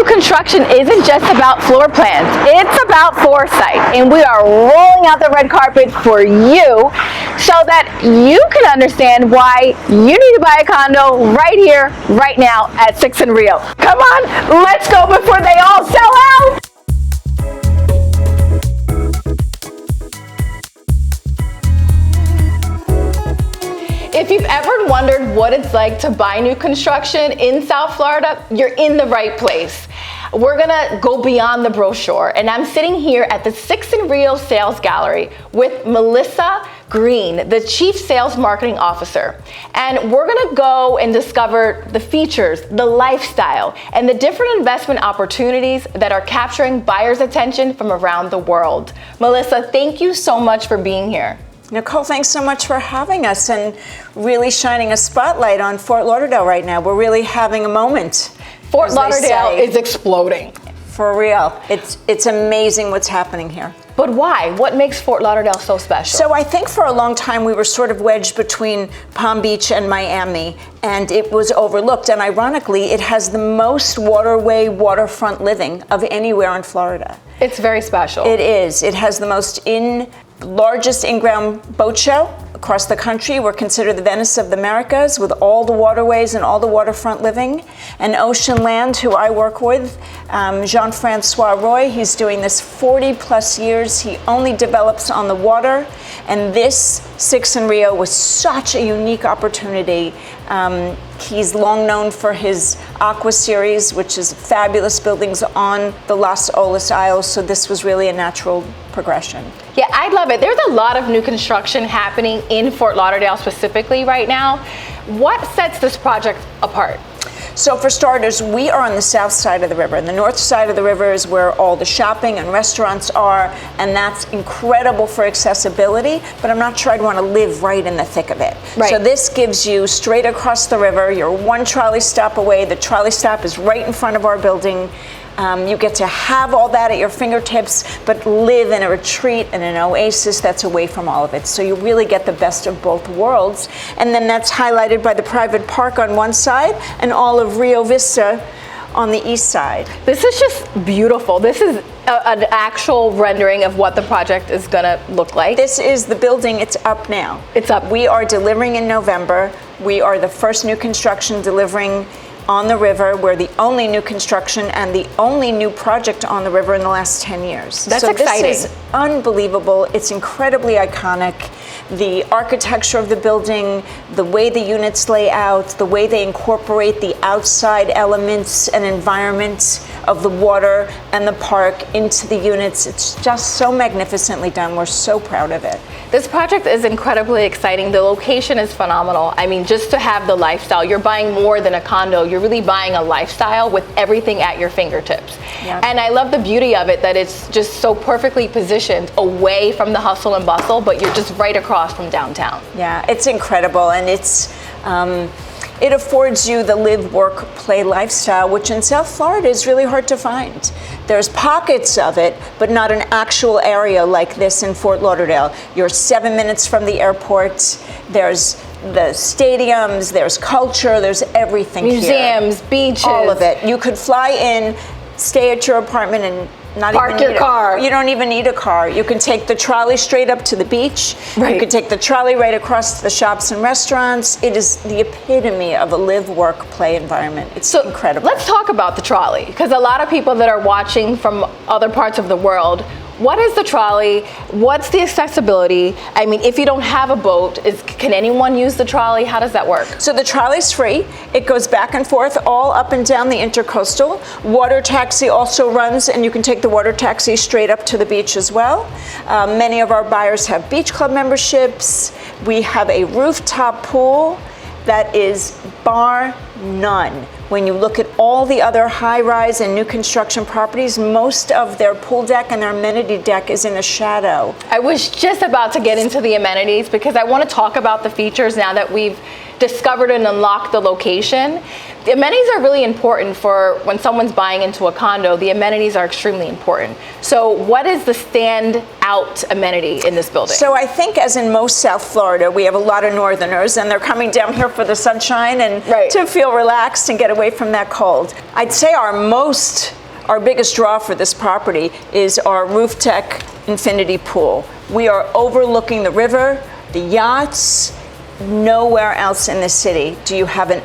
construction isn't just about floor plans, it's about foresight. And we are rolling out the red carpet for you so that you can understand why you need to buy a condo right here, right now at 6 and Rio. Come on, let's go before they all sell out! If you've ever wondered what it's like to buy new construction in South Florida, you're in the right place. We're gonna go beyond the brochure, and I'm sitting here at the 6 and Rio Sales Gallery with Melissa Green, the Chief Sales Marketing Officer. And we're gonna go and discover the features, the lifestyle, and the different investment opportunities that are capturing buyers' attention from around the world. Melissa, thank you so much for being here. Nicole, thanks so much for having us and really shining a spotlight on Fort Lauderdale right now. We're really having a moment. Fort Lauderdale is exploding. For real. It's amazing what's happening here. But why? What makes Fort Lauderdale so special? So I think for a long time we were sort of wedged between Palm Beach and Miami, and it was overlooked. And ironically, it has the most waterfront living of anywhere in Florida. It's very special. It is. It has the largest in-ground boat show across the country. We're considered the Venice of the Americas with all the waterways and all the waterfront living. And Ocean Land, who I work with, Jean-Francois Roy, he's doing this 40 plus years. He only develops on the water. And this 6 and Rio was such a unique opportunity. He's long known for his Aqua series, which is fabulous buildings on the Las Olas Isles. So this was really a natural progression. Yeah, I love it. There's a lot of new construction happening in Fort Lauderdale specifically right now. What sets this project apart? So for starters, we are on the south side of the river, and the north side of the river is where all the shopping and restaurants are, and that's incredible for accessibility, but I'm not sure I'd want to live right in the thick of it. Right. So this gives you straight across the river. You're one trolley stop away. The trolley stop is right in front of our building. You get to have all that at your fingertips, but live in a retreat and an oasis that's away from all of it. So you really get the best of both worlds. And then that's highlighted by the private park on one side and all of Rio Vista on the east side. This is just beautiful. This is an actual rendering of what the project is gonna look like. This is the building. It's up now. It's up. We are delivering in November. We are the first new construction delivering on the river. We're the only new construction and the only new project on the river in the last 10 years. That's exciting. This is unbelievable. It's incredibly iconic. The architecture of the building, the way the units lay out, the way they incorporate the outside elements and environment of the water and the park into the units. It's just so magnificently done. We're so proud of it. This project is incredibly exciting. The location is phenomenal. I mean, just to have the lifestyle, you're buying more than a condo. You're really buying a lifestyle with everything at your fingertips. Yeah. And I love the beauty of it, that it's just so perfectly positioned away from the hustle and bustle, but you're just right across from downtown. Yeah, it's incredible, and it affords you the live, work, play lifestyle, which in South Florida is really hard to find. There's pockets of it, but not an actual area like this in Fort Lauderdale. You're 7 minutes from the airport. There's the stadiums, there's culture, there's everything here. Museums, beaches. All of it. You could fly in, stay at your apartment, and not Park even your need car. You don't even need a car. You can take the trolley straight up to the beach. Right. You can take the trolley right across to the shops and restaurants. It is the epitome of a live, work, play environment. It's incredible. Let's talk about the trolley, because a lot of people that are watching from other parts of the world, what is the trolley? What's the accessibility? I mean, if you don't have a boat, can anyone use the trolley? How does that work? So the trolley's free. It goes back and forth all up and down the intercoastal. Water taxi also runs, and you can take the water taxi straight up to the beach as well. Many of our buyers have beach club memberships. We have a rooftop pool that is bar none. When you look at all the other high-rise and new construction properties, most of their pool deck and their amenity deck is in a shadow. I was just about to get into the amenities, because I want to talk about the features now that we've discovered and unlocked the location. The amenities are really important for when someone's buying into a condo. The amenities are extremely important. So what is the standout amenity in this building? So I think, as in most South Florida, we have a lot of northerners, and they're coming down here for the sunshine and to feel relaxed and get away from that cold. I'd say our biggest draw for this property is our roof deck infinity pool. We are overlooking the river, the yachts. Nowhere else in the city do you have an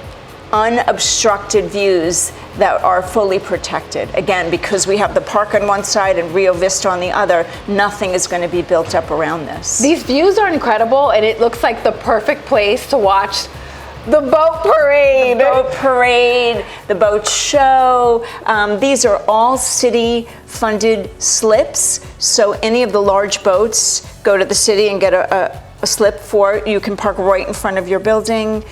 unobstructed views that are fully protected. Again, because we have the park on one side and Rio Vista on the other, nothing is going to be built up around this. These views are incredible, and it looks like the perfect place to watch the boat parade. The boat parade, the boat show. These are all city-funded slips, so any of the large boats go to the city and get a slip for it. You can park right in front of your building.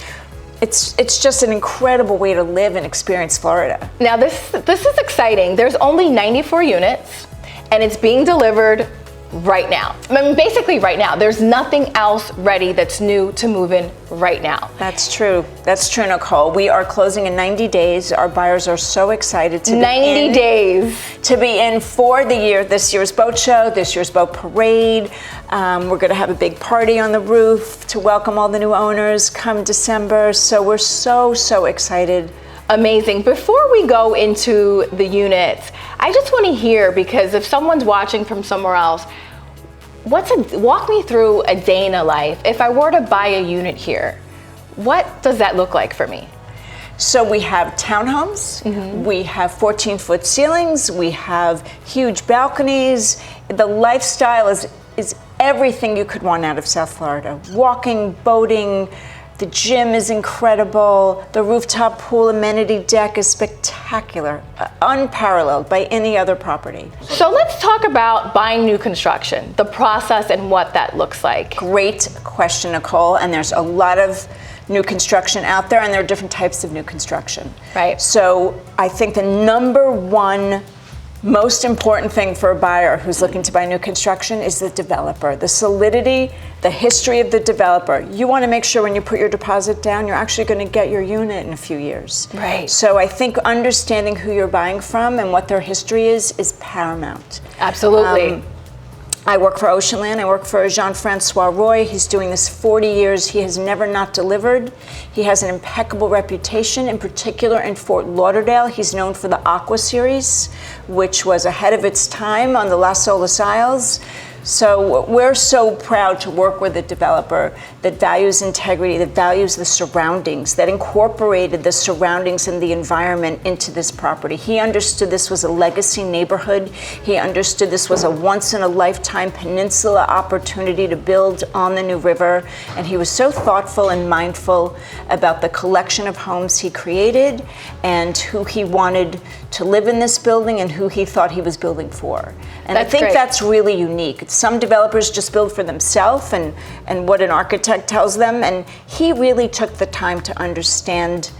It's just an incredible way to live and experience Florida. Now this is exciting. There's only 94 units, and it's being delivered right now. I mean, basically right now. There's nothing else ready that's new to move in right now. That's true. That's true, Nicole. We are closing in 90 days. Our buyers are so excited to 90 days to be in for this year's boat show, this year's boat parade. We're going to have a big party on the roof to welcome all the new owners come December. So we're so excited. Amazing. Before we go into the units, I just want to hear, because if someone's watching from somewhere else, walk me through a day in a life. If I were to buy a unit here, what does that look like for me? So we have townhomes, we have 14-foot ceilings, we have huge balconies. The lifestyle is everything you could want out of South Florida. Walking, boating. The gym is incredible. The rooftop pool amenity deck is spectacular, unparalleled by any other property. So let's talk about buying new construction, the process and what that looks like. Great question, Nicole. And there's a lot of new construction out there, and there are different types of new construction. Right. So I think the number one most important thing for a buyer who's looking to buy new construction is the developer, the solidity, the history of the developer. You want to make sure when you put your deposit down, you're actually going to get your unit in a few years. Right. So I think understanding who you're buying from and what their history is paramount. Absolutely. I work for Ocean Land. I work for Jean-Francois Roy. He's doing this 40 years. He has never not delivered. He has an impeccable reputation, in particular in Fort Lauderdale. He's known for the Aqua series, which was ahead of its time on the Las Olas Isles. So we're so proud to work with a developer that values integrity, that values the surroundings, that incorporated the surroundings and the environment into this property. He understood this was a legacy neighborhood. He understood this was a once-in-a-lifetime peninsula opportunity to build on the new river. And he was so thoughtful and mindful about the collection of homes he created and who he wanted to live in this building and who he thought he was building for. And I think that's really unique. Some developers just build for themselves and what an architect tells them, and he really took the time to understand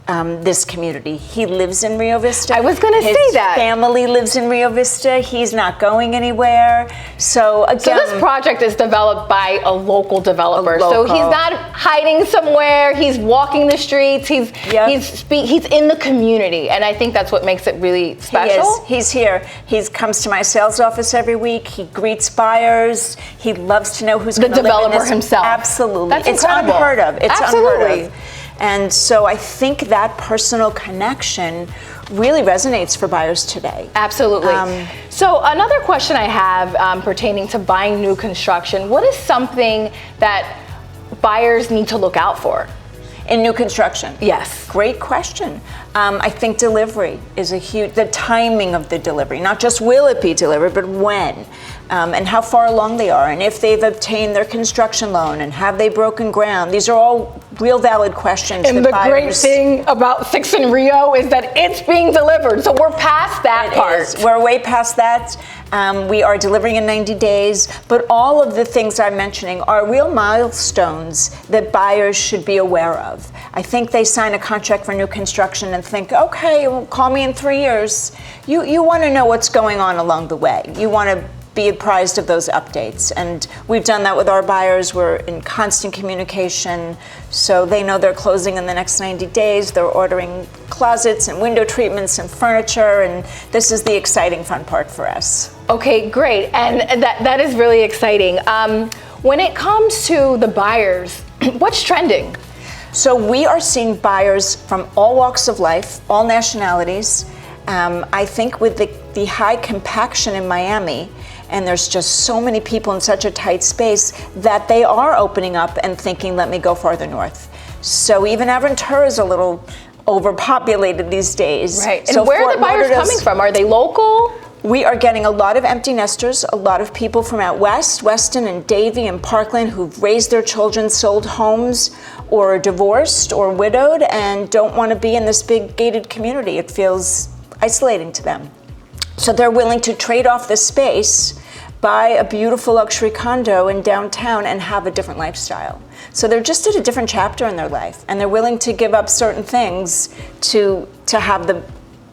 this community. He lives in Rio Vista. I was going to say that. His family lives in Rio Vista. He's not going anywhere. So again, so this project is developed by a local developer. So he's not hiding somewhere. He's walking the streets. He's in the community, and I think that's what makes it really special. He's here. He comes to my sales office every week. He greets buyers. He loves to know who's going to live in this. The developer himself. Absolutely. That's it's incredible. Unheard of. It's Absolutely. unheard of. And so I think that personal connection really resonates for buyers today. Absolutely. So another question I have pertaining to buying new construction, what is something that buyers need to look out for? In new construction? Yes. Great question. I think delivery is the timing of the delivery, not just will it be delivered, but when, and how far along they are, and if they've obtained their construction loan, and have they broken ground. These are all real valid questions. And the great thing about 6 in Rio is that it's being delivered, so we're past that part. We're way past that. We are delivering in 90 days, but all of the things I'm mentioning are real milestones that buyers should be aware of. I think they sign a contract for new construction and think, okay, well, call me in 3 years. You want to know what's going on along the way. You want to be apprised of those updates. And we've done that with our buyers. We're in constant communication, so they know they're closing in the next 90 days. They're ordering closets and window treatments and furniture, and this is the exciting fun part for us. Okay, great, and that is really exciting. When it comes to the buyers, what's trending? So we are seeing buyers from all walks of life, all nationalities. I think with the high compaction in Miami, and there's just so many people in such a tight space, that they are opening up and thinking, let me go farther north. So even Aventura is a little overpopulated these days. Right, and so where are the buyers coming from? Are they local? We are getting a lot of empty nesters, a lot of people from out west, Weston and Davie and Parkland, who've raised their children, sold homes, or are divorced or widowed and don't want to be in this big gated community. It feels isolating to them. So they're willing to trade off the space, buy a beautiful luxury condo in downtown and have a different lifestyle. So they're just at a different chapter in their life, and they're willing to give up certain things to have the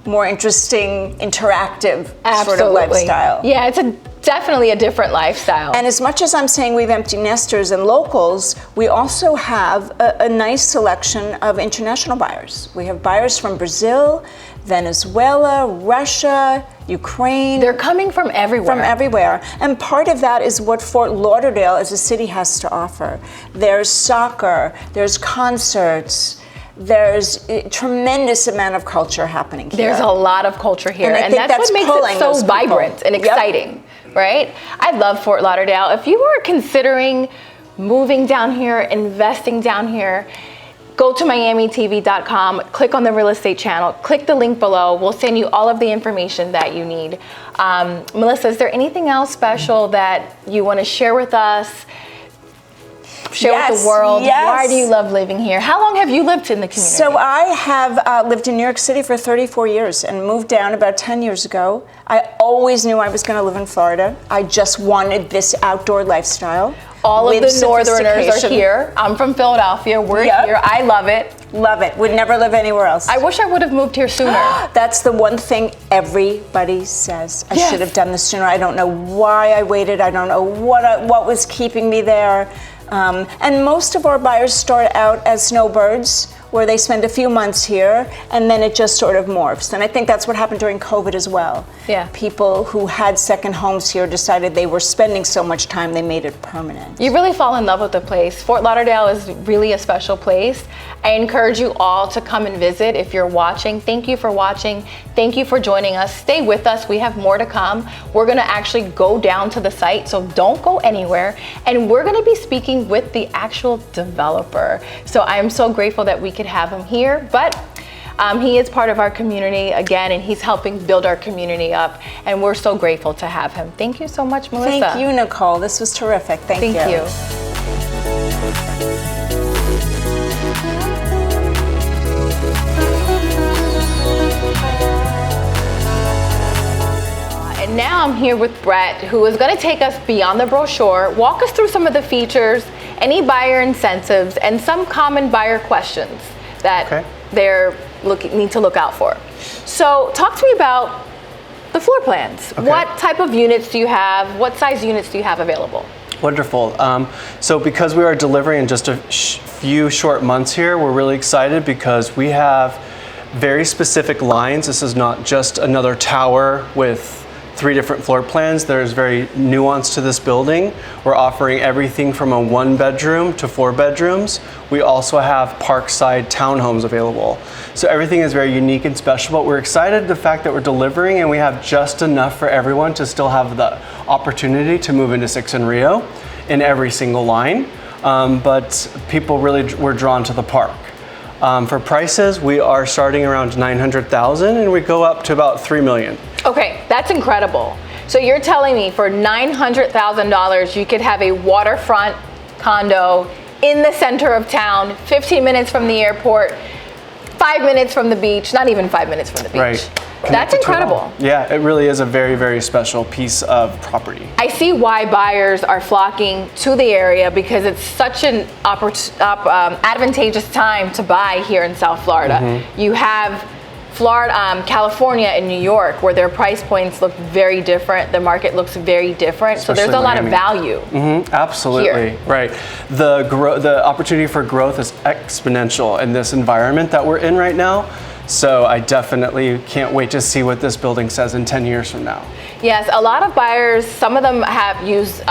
more interesting, interactive sort of lifestyle. Yeah, it's definitely a different lifestyle. And as much as I'm saying we have empty nesters and locals, we also have a nice selection of international buyers. We have buyers from Brazil, Venezuela, Russia, Ukraine. They're coming from everywhere. From everywhere. And part of that is what Fort Lauderdale as a city has to offer. There's soccer, there's concerts, there's a tremendous amount of culture happening here. There's a lot of culture here, and that's what makes it so vibrant and exciting, right? I love Fort Lauderdale. If you are considering moving down here, investing down here, go to miamitv.com, click on the real estate channel, click the link below. We'll send you all of the information that you need. Melissa, is there anything else special that you want to share with us? Share with the world. Yes. Why do you love living here? How long have you lived in the community? So I have lived in New York City for 34 years and moved down about 10 years ago. I always knew I was going to live in Florida. I just wanted this outdoor lifestyle. All of the Northerners are here. I'm from Philadelphia. We're here. I love it. Love it. Would never live anywhere else. I wish I would have moved here sooner. That's the one thing everybody says. I should have done this sooner. I don't know why I waited. I don't know what was keeping me there. And most of our buyers start out as snowbirds, where they spend a few months here, and then it just sort of morphs. And I think that's what happened during COVID as well. Yeah. People who had second homes here decided they were spending so much time, they made it permanent. You really fall in love with the place. Fort Lauderdale is really a special place. I encourage you all to come and visit if you're watching. Thank you for watching. Thank you for joining us. Stay with us. We have more to come. We're gonna actually go down to the site, so don't go anywhere. And we're gonna be speaking with the actual developer. So I am so grateful that we could have him here, but he is part of our community again, and he's helping build our community up, and we're so grateful to have him. Thank you so much, Melissa. Thank you, Nicole. This was terrific. Thank you. Thank you. And now I'm here with Brett, who is going to take us beyond the brochure, walk us through some of the features, any buyer incentives, and some common buyer questions that they're need to look out for. So talk to me about the floor plans. Okay. What type of units do you have? What size units do you have available? Wonderful. So because we are delivering in just a few short months here, we're really excited because we have very specific lines. This is not just another tower with 3 different floor plans. There's very nuance to this building. We're offering everything from a 1-bedroom to 4 bedrooms. We also have parkside townhomes available. So everything is very unique and special, but we're excited the fact that we're delivering and we have just enough for everyone to still have the opportunity to move into 6 and Rio in every single line. But people really were drawn to the park. For prices, we are starting around $900,000 and we go up to about $3 million. Okay, that's incredible. So you're telling me for $900,000 you could have a waterfront condo in the center of town, 15 minutes from the airport, 5 minutes from the beach, not even 5 minutes from the beach. Right. That's incredible. Yeah, it really is a very, very special piece of property. I see why buyers are flocking to the area because it's such an advantageous time to buy here in South Florida. You have Florida, California and New York, where their price points look very different, the market looks very different. Especially so there's a lot of Miami. value. Absolutely, here. right. The opportunity for growth is exponential in this environment that we're in right now. So I definitely can't wait to see what this building says in 10 years from now. Yes, a lot of buyers, some of them have used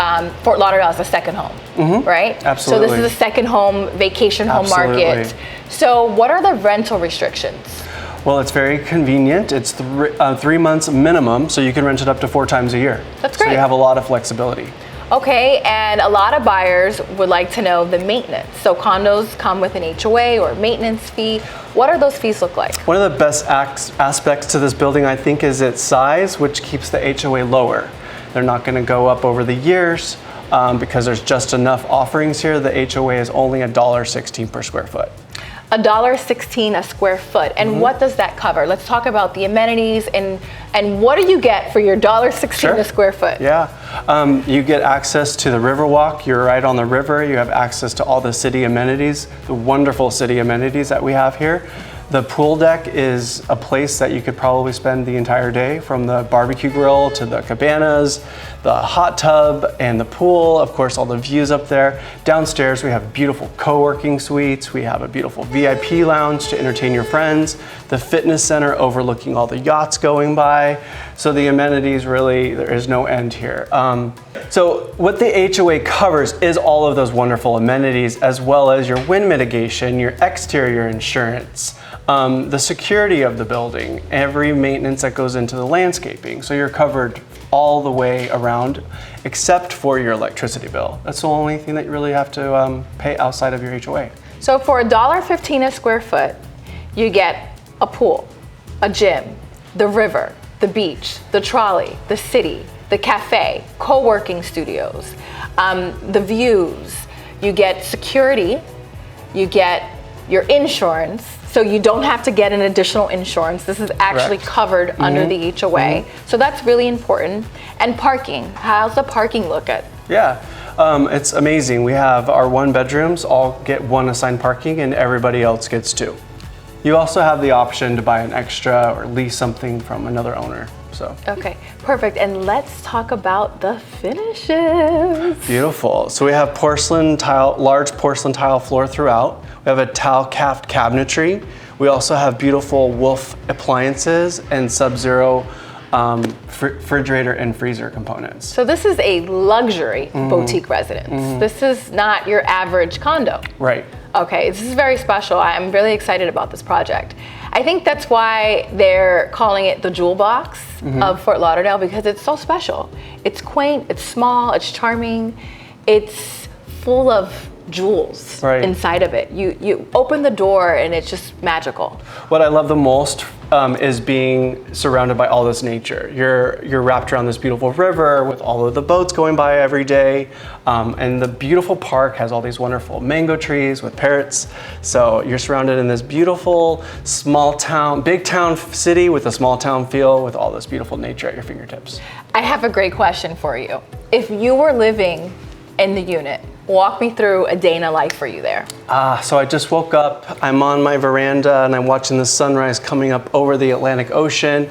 Fort Lauderdale as a second home, right? Absolutely. So this is a second home, vacation home market. So what are the rental restrictions? Well, it's very convenient. It's 3 months minimum, so you can rent it up to 4 times a year. That's great. So you have a lot of flexibility. Okay, and a lot of buyers would like to know the maintenance. So condos come with an HOA or maintenance fee. What are those fees look like? One of the best aspects to this building, I think, is its size, which keeps the HOA lower. They're not going to go up over the years because there's just enough offerings here. The HOA is only $1.16 per square foot. $1.16 a square foot. And what does that cover? Let's talk about the amenities and what do you get for your $1.16 a square foot? Yeah, you get access to the Riverwalk. You're right on the river. You have access to all the city amenities, the wonderful city amenities that we have here. The pool deck is a place that you could probably spend the entire day, from the barbecue grill to the cabanas, the hot tub and the pool, of course, all the views up there. Downstairs, we have beautiful co-working suites. We have a beautiful VIP lounge to entertain your friends, the fitness center overlooking all the yachts going by. So the amenities, really, there is no end here. So what the HOA covers is all of those wonderful amenities, as well as your wind mitigation, your exterior insurance, the security of the building, every maintenance that goes into the landscaping. So you're covered all the way around, except for your electricity bill. That's the only thing that you really have to pay outside of your HOA. So for $1.15 a square foot, you get a pool, a gym, the river, the beach, the trolley, the city, the cafe, co-working studios, the views. You get security, you get your insurance, so you don't have to get an additional insurance. This is actually covered under the HOA. So that's really important. And parking, how's the parking look at? Yeah, it's amazing. We have our 1 bedrooms all get 1 assigned parking and everybody else gets 2. You also have the option to buy an extra or lease something from another owner. So. Okay, perfect. And let's talk about the finishes. Beautiful. So we have porcelain tile, large porcelain tile floor throughout. We have a tile capped cabinetry. We also have beautiful Wolf appliances and Sub-Zero refrigerator and freezer components. So this is a luxury boutique residence. This is not your average condo. Right. Okay, this is very special. I'm really excited about this project. I think that's why they're calling it the jewel box of Fort Lauderdale, because it's so special. It's quaint, it's small, it's charming, it's full of jewels inside of it. You open the door and it's just magical. What I love the most is being surrounded by all this nature. You're wrapped around this beautiful river with all of the boats going by every day, and the beautiful park has all these wonderful mango trees with parrots. So you're surrounded in this beautiful small town, big town city with a small town feel, with all this beautiful nature at your fingertips. I have a great question for you. If you were living in the unit, walk me through a day in a life for you there. So I just woke up, I'm on my veranda and I'm watching the sunrise coming up over the Atlantic Ocean.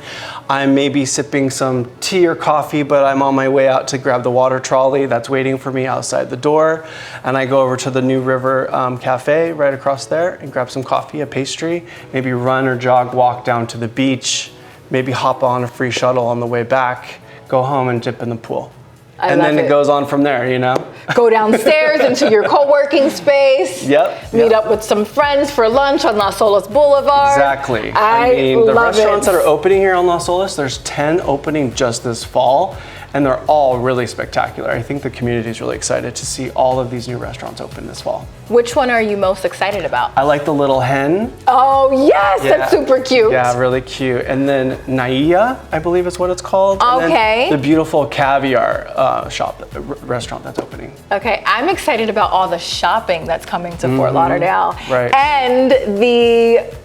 I'm maybe sipping some tea or coffee, but I'm on my way out to grab the water trolley that's waiting for me outside the door. And I go over to the New River Cafe right across there and grab some coffee, a pastry, maybe run or jog, walk down to the beach, maybe hop on a free shuttle on the way back, go home and dip in the pool. And then it goes on from there, you know? Go downstairs into your co-working space. Meet up with some friends for lunch on Las Olas Boulevard. Exactly. I mean, the love restaurants it. that are opening here on Las Olas, there's 10 opening just this fall, and they're all really spectacular. I think the community is really excited to see all of these new restaurants open this fall. Which one are you most excited about? I like the Little Hen. Oh yes, that's super cute. Yeah, really cute. And then Naiya, I believe is what it's called. Okay. And then the beautiful caviar restaurant that's opening. Okay, I'm excited about all the shopping that's coming to Fort Lauderdale. Right. And the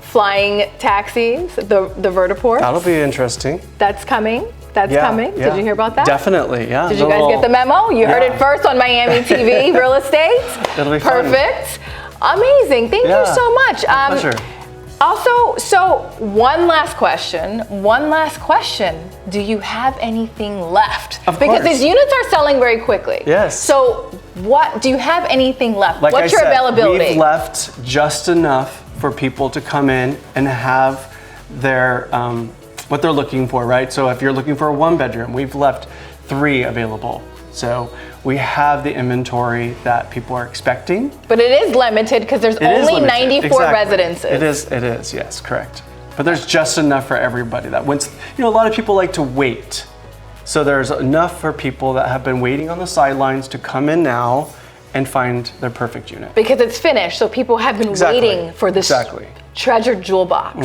flying taxis, the vertiport. That'll be interesting. That's coming. That's coming. Yeah. Did you hear about that? Definitely, yeah. Did you guys get the memo? You heard it first on Miami TV, real estate. It'll be fun. Perfect. Amazing. Thank you so much. Pleasure. Also, so one last question. Do you have anything left? Of Because course. these units are selling very quickly. Yes. So what, do you have anything left? Like What's I your said, availability? we've left just enough for people to come in and have their, what they're looking for, right? So if you're looking for a 1-bedroom, we've left 3 available. So we have the inventory that people are expecting. But it is limited because there's It is only limited. 94 Exactly. residences. It is, yes, correct. But there's just enough for everybody. That once, a lot of people like to wait. So there's enough for people that have been waiting on the sidelines to come in now and find their perfect unit. Because it's finished, so people have been Exactly. waiting for this Exactly. treasure jewel box,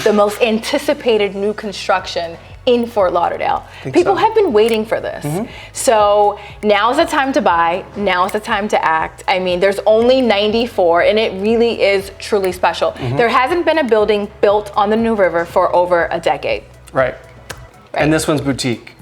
the most anticipated new construction in Fort Lauderdale. People so. have been waiting for this. So now's the time to buy, now's the time to act. I mean, there's only 94 and it really is truly special. There hasn't been a building built on the New River for over a decade. Right. And this one's boutique.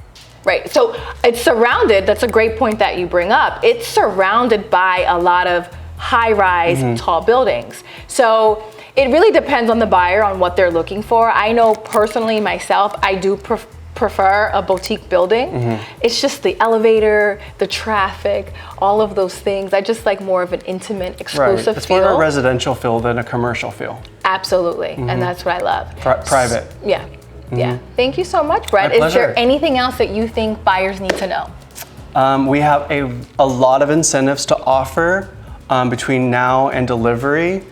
Right, so it's surrounded, that's a great point that you bring up. It's surrounded by a lot of high-rise, tall buildings. So it really depends on the buyer on what they're looking for. I know personally myself, I do prefer a boutique building. It's just the elevator, the traffic, all of those things. I just like more of an intimate, exclusive It's feel. more a residential feel than a commercial feel. Absolutely, and that's what I love. Private. Yeah. Yeah. Thank you so much, Brett. My Is there pleasure. anything else that you think buyers need to know? We have a lot of incentives to offer between now and delivery,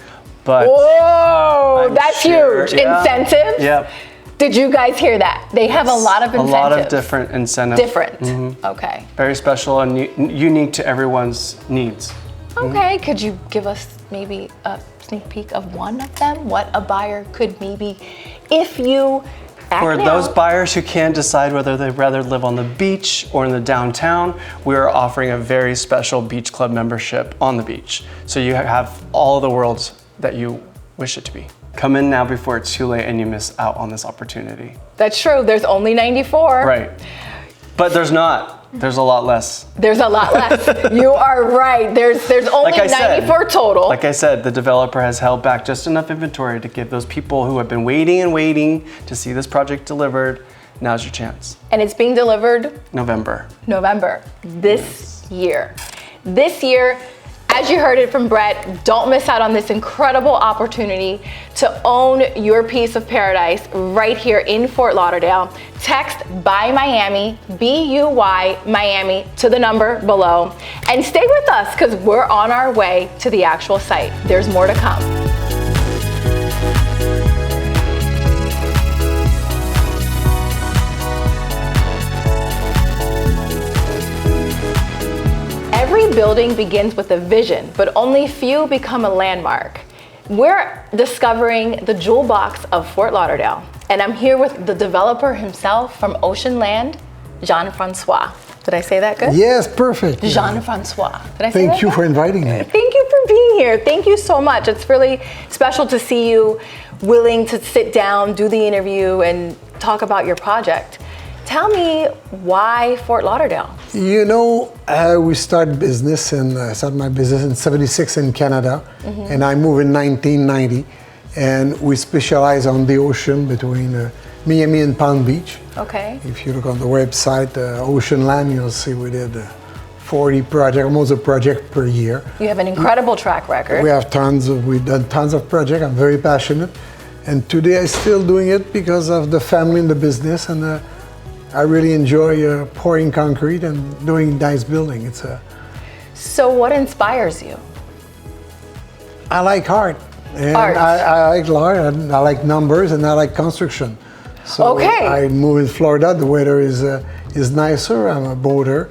but Whoa, I'm that's sure- huge. yeah. Incentives? Yep. Did you guys hear that? They have a lot of incentives. A lot of different incentives. Different. Okay. Very special and unique to everyone's needs. Okay. Could you give us maybe a sneak peek of one of them? What a buyer could maybe, if you act For now. those buyers who can't decide whether they'd rather live on the beach or in the downtown, we are offering a very special beach club membership on the beach. So you have all the worlds that you wish it to be. Come in now before it's too late and you miss out on this opportunity. That's true. There's only 94. Right. But there's not. There's a lot less. There's a lot less. You are right. There's only Like I said, 94 total. Like I said, the developer has held back just enough inventory to give those people who have been waiting and waiting to see this project delivered, now's your chance. And it's being delivered November. this year. This year, as you heard it from Brett, don't miss out on this incredible opportunity to own your piece of paradise right here in Fort Lauderdale. Text BUY Miami, BUY Miami to the number below and stay with us because we're on our way to the actual site. There's more to come. Every building begins with a vision, but only few become a landmark. We're discovering the jewel box of Fort Lauderdale, and I'm here with the developer himself from Ocean Land, Jean-Francois. Did I say that good? Yes, perfect. Jean-Francois. Did I say that Thank you good? for inviting me. Thank you for being here. Thank you so much. It's really special to see you willing to sit down, do the interview, and talk about your project. Tell me why Fort Lauderdale? You know, we started business and I started my business in '76 in Canada, and I moved in 1990. And we specialize on the ocean between Miami and Palm Beach. Okay. If you look on the website, Ocean Land, you'll see we did 40 projects, almost a project per year. You have an incredible track record. We've done tons of projects. I'm very passionate, and today I'm still doing it because of the family and the business, and I really enjoy pouring concrete and doing nice building. So what inspires you? I like art. And Art. I like art, and I like numbers, and I like construction. So Okay. I moved in Florida. The weather is nicer. I'm a boater,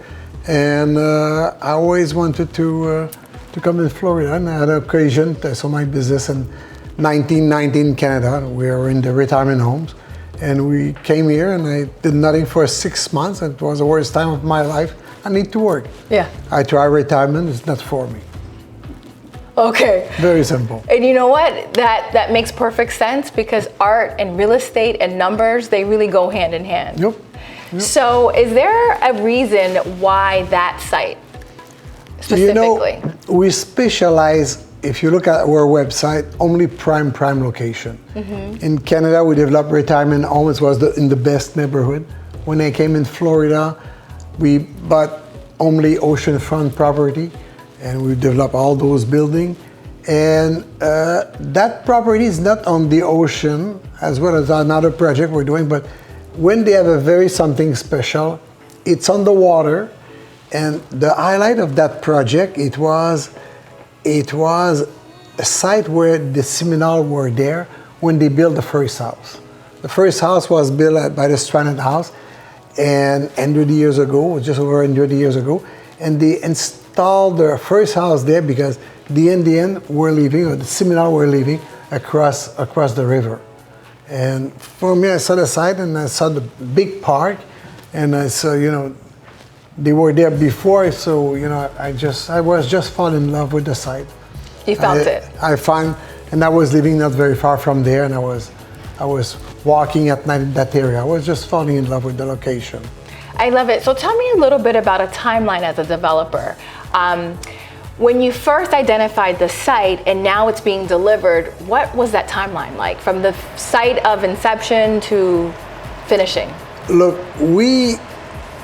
and I always wanted to come in Florida. And I had an occasion. So my business in 1990 in Canada. We were in the retirement homes, and we came here, and I did nothing for 6 months. It was the worst time of my life. I need to work. Yeah. I try retirement. It's not for me. Okay. Very simple. And you know what? That makes perfect sense because art and real estate and numbers, they really go hand in hand. Yep. So is there a reason why that site specifically? You know, we specialize if you look at our website, only prime location. In Canada, we developed retirement homes. It was in the best neighborhood. When I came in Florida, we bought only oceanfront property, and we developed all those buildings. And that property is not on the ocean, as well as another project we're doing, but when they have a very something special, it's on the water. And the highlight of that project, it was a site where the Seminoles were there when they built the first house. The first house was built by the Stranded House, and 100 years ago, just over 100 years ago, and they installed their first house there because the Indian were leaving, or the Seminoles were leaving across the river. And for me, I saw the site and I saw the big park, and I saw, they were there before, so I was just fall in love with the site. You felt it. I found, and I was living not very far from there, and I was walking at night in that area. I was just falling in love with the location. I love it. So tell me a little bit about a timeline as a developer. When you first identified the site and now it's being delivered, what was that timeline like from the site of inception to finishing? Look, we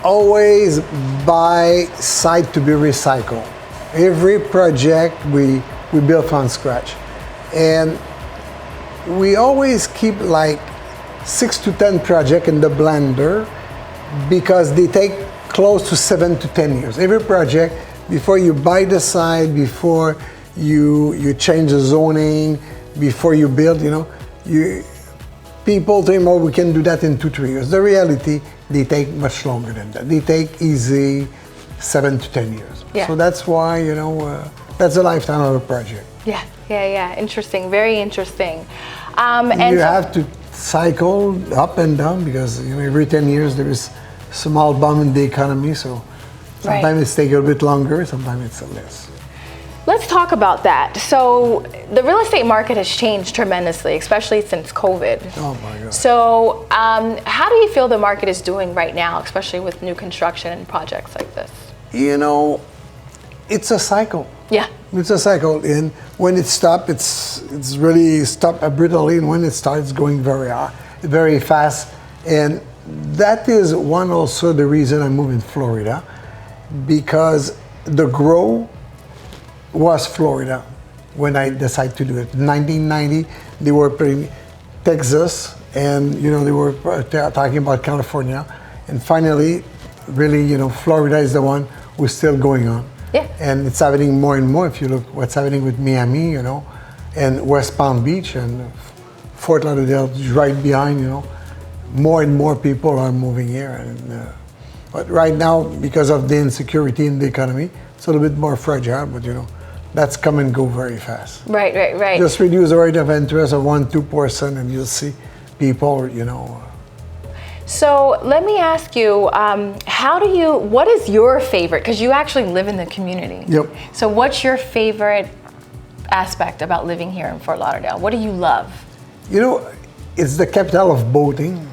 always buy site to be recycled. Every project we build from scratch. And we always keep like 6 to 10 projects in the blender because they take close to 7 to 10 years. Every project, before you buy the site, before you change the zoning, before you build, people think, oh, we can do that in 2-3 years. The reality, they take much longer than that. They take easy 7 to 10 years. Yeah. So that's why, that's the lifetime of a project. Yeah. Interesting. Very interesting. And you have to cycle up and down because every 10 years there is small bump in the economy. So sometimes it's take a bit longer, sometimes it's less. Let's talk about that. So the real estate market has changed tremendously, especially since COVID. Oh my God. So how do you feel the market is doing right now, especially with new construction and projects like this? It's a cycle. Yeah. It's a cycle, and when it stops, it's really stopped abruptly, and when it starts going very fast. And that is one also the reason I moved in Florida, because the growth was Florida when I decided to do it. In 1990, they were putting Texas, and they were talking about California, and finally, really, Florida is the one who's still going on. Yeah. And it's happening more and more. If you look what's happening with Miami, and West Palm Beach and Fort Lauderdale is right behind, more and more people are moving here. And but right now, because of the insecurity in the economy, it's a little bit more fragile, but that's come and go very fast. Right. Just reduce the rate of interest of 1-2%, and you'll see people, So let me ask you, what is your favorite, because you actually live in the community. Yep. So what's your favorite aspect about living here in Fort Lauderdale? What do you love? It's the capital of boating,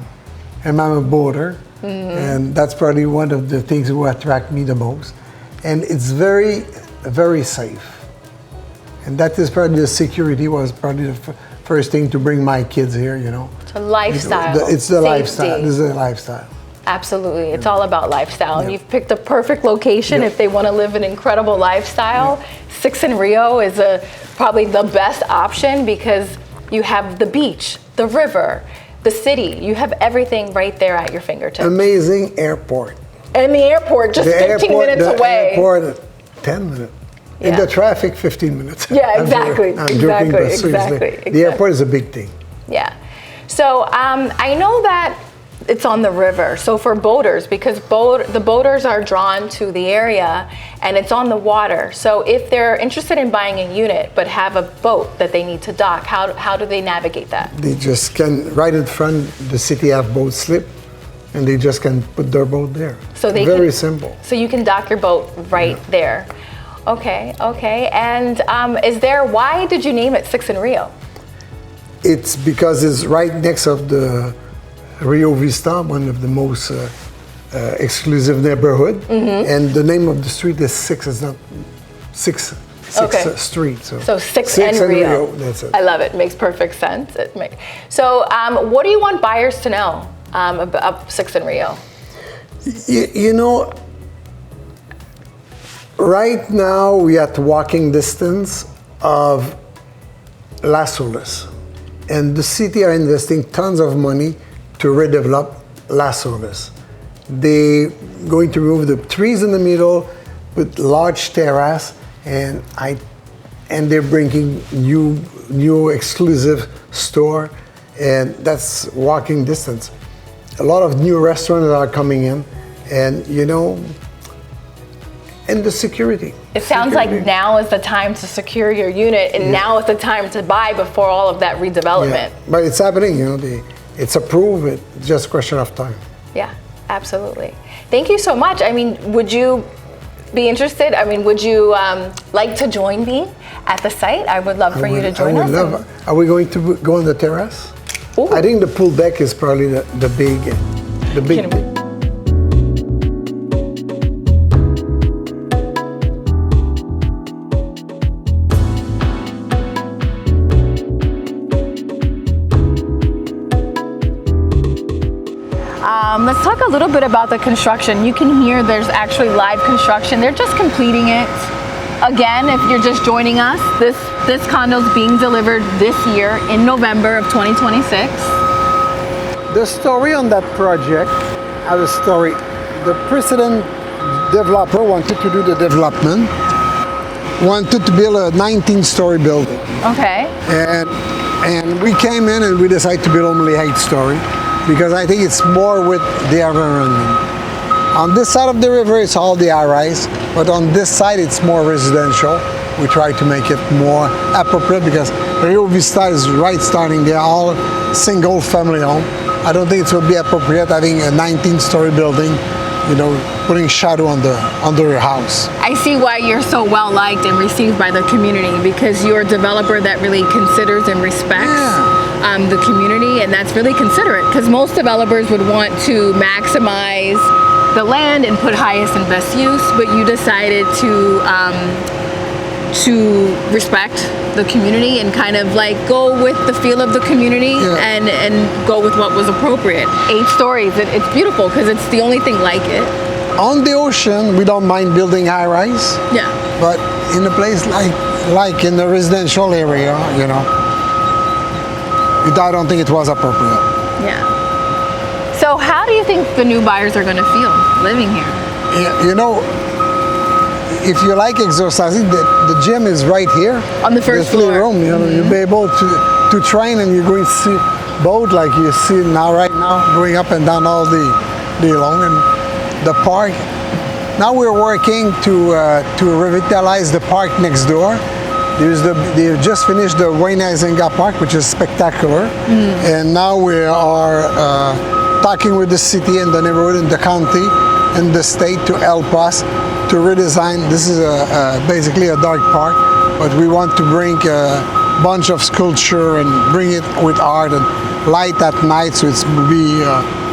and I'm a boater, and that's probably one of the things that will attract me the most. And it's very, very safe. And that is probably the security was probably the first thing to bring my kids here, It's a lifestyle. It's the Safety. lifestyle. This is a lifestyle. Absolutely. It's all about lifestyle. And you've picked a perfect location if they want to live an incredible lifestyle. 6 in Rio is probably the best option because you have the beach, the river, the city. You have everything right there at your fingertips. Amazing airport. And the airport just 15 minutes away. The airport, 10 minutes. In the traffic, 15 minutes. Yeah, exactly. Joking, but seriously, the airport is a big thing. Yeah. So I know that it's on the river. So for boaters, because the boaters are drawn to the area and it's on the water. So if they're interested in buying a unit but have a boat that they need to dock, how do they navigate that? They just can, right in front, the city have boat slip, and they just can put their boat there. So very simple. So you can dock your boat right there. Okay. And why did you name it 6 in Rio? It's because it's right next of the Rio Vista, one of the most exclusive neighborhood. And the name of the street is 6, it's not 6 Okay. Street. So 6 and Rio. That's it. I love it. Makes perfect sense. So what do you want buyers to know about 6 and Rio? You know, right now we are at walking distance of Las Olas, and the city are investing tons of money to redevelop Las Olas. They're going to remove the trees in the middle with large terrace, and they're bringing new exclusive store, and that's walking distance. A lot of new restaurants are coming in, and you know, and the security. It sounds like now is the time to secure your unit, and now is the time to buy before all of that redevelopment. Yeah. But it's happening, you know, it's approved, it's just a question of time. Yeah, absolutely. Thank you so much. I mean, would you be interested? I mean, would you like to join me at the site? I would love for you to join us. Are we going to go on the terrace? Ooh. I think the pool deck is probably the big. Let's talk a little bit about the construction. You can hear there's actually live construction. They're just completing it. Again, if you're just joining us, this condo is being delivered this year in November of 2026. The story on that project, has a story. The precedent developer wanted to do the development, wanted to build a 19-story building. Okay. And we came in and we decided to build only 8-story. Because I think it's more with the environment. On this side of the river, it's all the high-rise, but on this side, it's more residential. We try to make it more appropriate because Rio Vista is right starting there, all single-family home. I don't think it would be appropriate having a 19-story building, you know, putting shadow under your house. I see why you're so well liked and received by the community, because you're a developer that really considers and respects the community, and that's really considerate, because most developers would want to maximize the land and put highest and best use, but you decided to respect the community and kind of like go with the feel of the community and go with what was appropriate. 8 stories, it's beautiful because it's the only thing like it. On the ocean, we don't mind building high-rise. Yeah. But in a place like in the residential area, you know, I don't think it was appropriate. Yeah. So how do you think the new buyers are going to feel living here? You know, if you like exercising, the gym is right here. On the first floor. Room, you know, you'll be able to train, and you're going to see boat like you see now, right now, going up and down all day long, and the park. Now we're working to revitalize the park next door. They just finished the Wayne Huizenga Park, which is spectacular, and now we are talking with the city and the neighborhood and the county and the state to help us to redesign. This is basically a dark park, but we want to bring a bunch of sculpture and bring it with art and light at night, so it's be.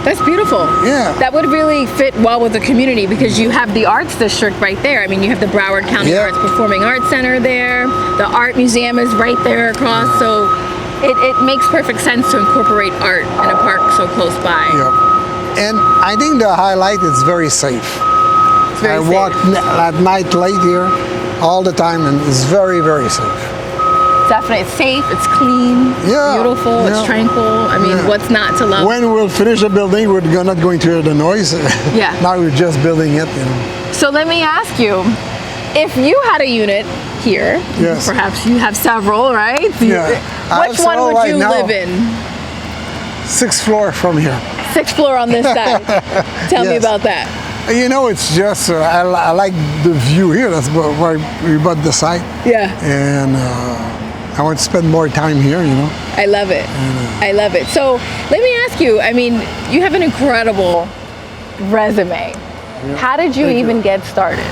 That's beautiful. Yeah. That would really fit well with the community because you have the arts district right there. I mean, you have the Broward County Arts Performing Arts Center there. The art museum is right there across. So it makes perfect sense to incorporate art in a park so close by. Yeah. And I think the highlight is very safe. It's very safe. I walk at night late here all the time, and it's very, very safe. Definitely, it's safe, it's clean, beautiful, it's tranquil. I mean, what's not to love? When we'll finish the building, we're not going to hear the noise. Yeah. Now we're just building it, you know. So let me ask you, if you had a unit here, perhaps you have several, right? Which one would you live in? 6th floor from here. 6th floor on this side. Tell me about that. You know, it's just, I like the view here. That's why we bought the site. Yeah. And I want to spend more time here, you know. I love it. I love it. So let me ask you, I mean, you have an incredible resume. Yeah. How did you even get started?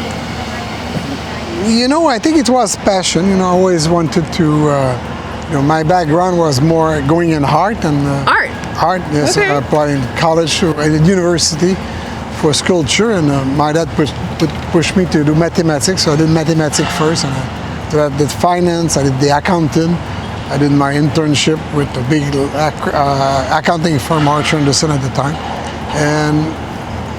You know, I think it was passion. You know, I always wanted to, you know, my background was more going in art and art, yes. Okay. I applied in college and university for sculpture, and my dad pushed me to do mathematics, so I did mathematics first, and I did finance, I did the accounting, I did my internship with a big accounting firm, Archer Anderson at the time. And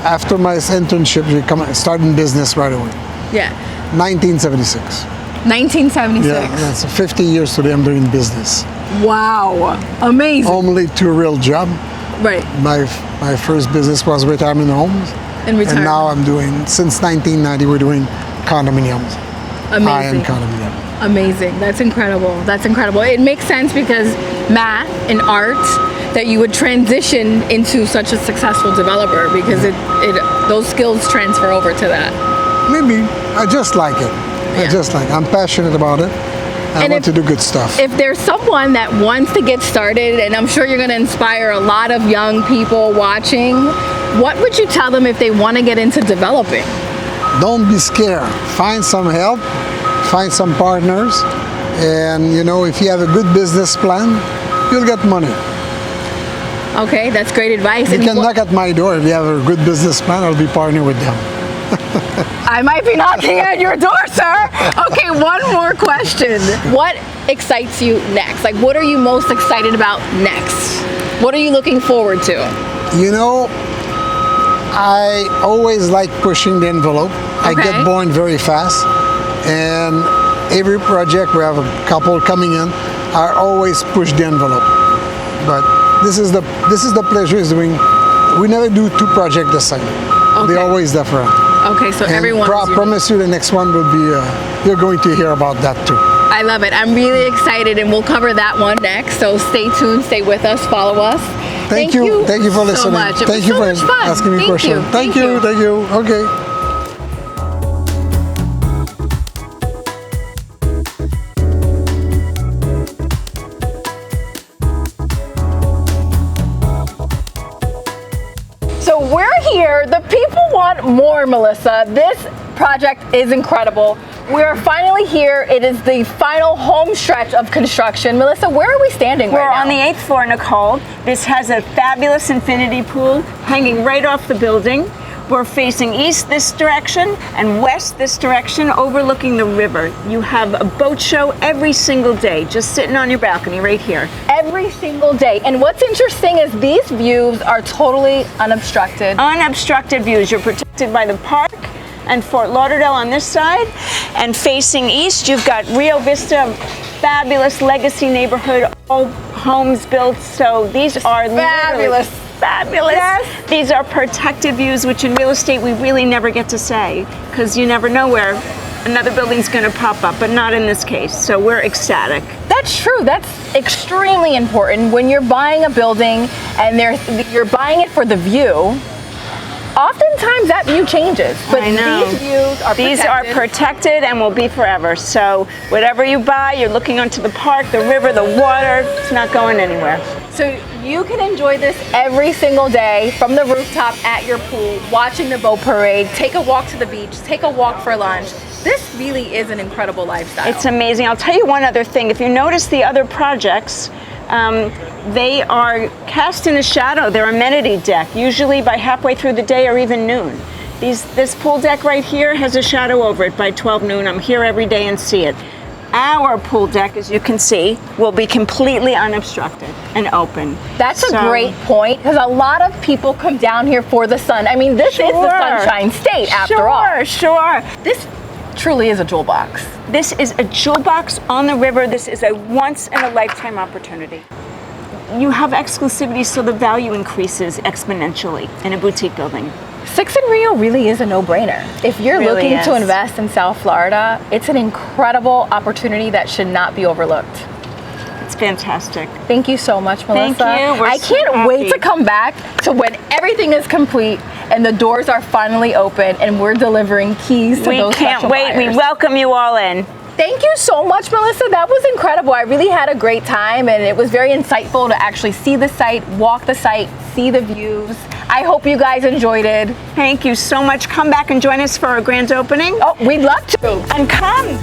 after my internship, I started in business right away. Yeah. 1976. 1976. Yeah, that's 50 years today I'm doing business. Wow. Amazing. Only 2 real jobs. Right. My first business was retirement homes. And retirement. And now I'm doing, since 1990, we're doing condominiums. Amazing. High-end condominium. Amazing. That's incredible. That's incredible. It makes sense because math and art that you would transition into such a successful developer because those skills transfer over to that. Maybe. I just like it. I'm passionate about it. I want to do good stuff. If there's someone that wants to get started, and I'm sure you're going to inspire a lot of young people watching, what would you tell them if they want to get into developing? Don't be scared. Find some help, find some partners, and if you have a good business plan, you'll get money. Okay, that's great advice. You can knock at my door if you have a good business plan. I'll be partnering with them. I might be knocking at your door, sir. Okay, one more question. What excites you next? Like, what are you most excited about next? What are you looking forward to? I always like pushing the envelope. Okay. I get bored very fast. And every project, we have a couple coming in, I always push the envelope. But this is the pleasure is doing, we never do 2 projects the same. Okay. They're always different. Okay, so everyone. I promise you the next one will be, you're going to hear about that too. I love it. I'm really excited, and we'll cover that one next. So stay tuned, stay with us, follow us. Thank you for listening. So much. Thank you for asking me questions. Thank you. Okay. So we're here. The people want more, Melissa. This project is incredible. We are finally here. It is the final home stretch of construction. Melissa, where are we standing right now? We're on the 8th floor, Nicole. This has a fabulous infinity pool hanging right off the building. We're facing east this direction and west this direction, overlooking the river. You have a boat show every single day, just sitting on your balcony right here. Every single day. And what's interesting is these views are totally unobstructed. Unobstructed views. You're protected by the park and Fort Lauderdale on this side, and facing east you've got Rio Vista, fabulous legacy neighborhood, all homes built, so these are fabulous. Yes. These are protected views, which in real estate we really never get to say, because you never know where another building's going to pop up, but not in this case, so we're ecstatic. That's true. That's extremely important. When you're buying a building and you're buying it for the view, oftentimes that view changes, but these views are protected. These are protected and will be forever. So whatever you buy, you're looking onto the park, the river, the water, it's not going anywhere. So you can enjoy this every single day from the rooftop at your pool, watching the boat parade, take a walk to the beach, take a walk for lunch. This really is an incredible lifestyle. It's amazing. I'll tell you one other thing. If you notice the other projects, they are cast in a shadow. They're amenity deck, usually by halfway through the day or even noon. This pool deck right here has a shadow over it by 12 noon. I'm here every day and see it. Our pool deck, as you can see, will be completely unobstructed and open. That's a great point, because a lot of people come down here for the sun. I mean, this is the Sunshine State after all. Sure. This truly is a jewel box. This is a jewel box on the river. This is a once-in-a-lifetime opportunity. You have exclusivity, so the value increases exponentially in a boutique building. 6 in Rio really is a no-brainer. If you're looking to invest in South Florida, it's an incredible opportunity that should not be overlooked. It's fantastic. Thank you so much, Melissa. Thank you. I can't wait to come back to when everything is complete and the doors are finally open and we're delivering keys to those special buyers. We can't wait. We welcome you all in. Thank you so much, Melissa. That was incredible. I really had a great time, and it was very insightful to actually see the site, walk the site, see the views. I hope you guys enjoyed it. Thank you so much. Come back and join us for our grand opening. Oh, we'd love to. And come.